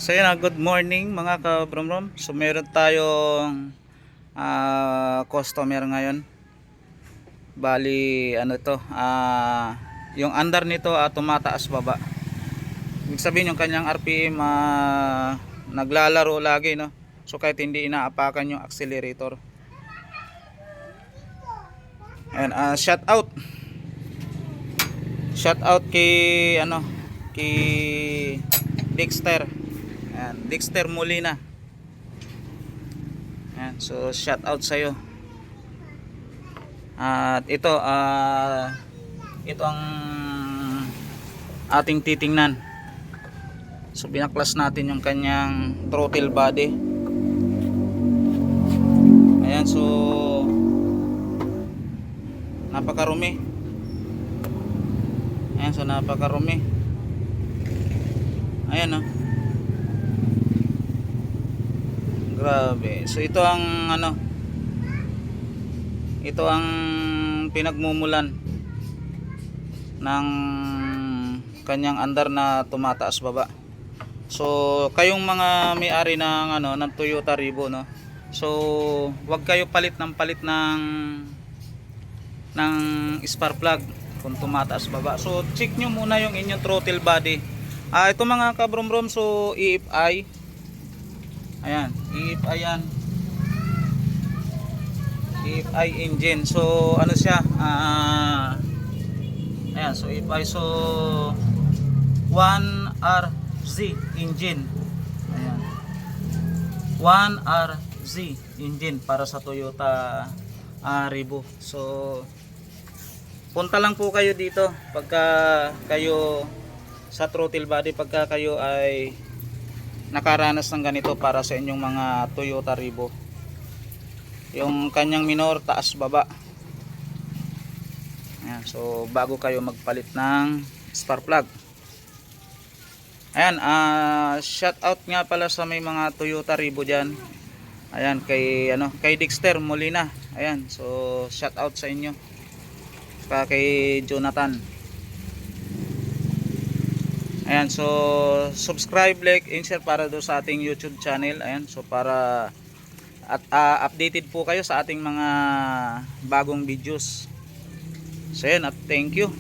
So yun, good morning mga kabromrom. So meron tayong customer ngayon. Bali ano to, yung under nito tumataas baba. Ibig sabihin yung kanyang RPM naglalaro lagi, no. So kahit hindi inaapakan yung accelerator. And shout out. Shout out kay kay Dexter. Ayan, Dexter Molina. Ayan, so shout out sa iyo. At ito ito ang ating titingnan. So binaklas natin yung kanyang throttle body. Ayan, so napakarumi. Ayan, so napakarumi. Ayan, oh. Grabe. So ito ang ito ang pinagmumulan ng kanyang andar na tumataas baba. So kayong mga may-ari ng ng Toyota Rivo, no. So wag kayo palit ng spark plug kung tumataas baba. So check nyo muna yung inyong throttle body. Ito mga kabromrom, so EFI. Ayan, EFI yan. EFI engine. So ano siya? Ayan, so EFI, so 1RZ engine. Ayan. 1RZ engine para sa Toyota Rivo. So punta lang po kayo dito pagka kayo sa throttle body, pagka kayo ay nakaranas ng ganito para sa inyong mga Toyota Rivo. Yung kanyang minor taas baba. Ayan, so bago kayo magpalit ng spark plug. Ayan, shout out nga pala sa may mga Toyota Rivo diyan. Ayan, kay Dexter Molina. Ayan, so shout out sa inyo. Kay Jonathan. Ayan, so subscribe, like, and share para do sa ating YouTube channel. Ayan, so para at updated po kayo sa ating mga bagong videos. So ayan, at thank you.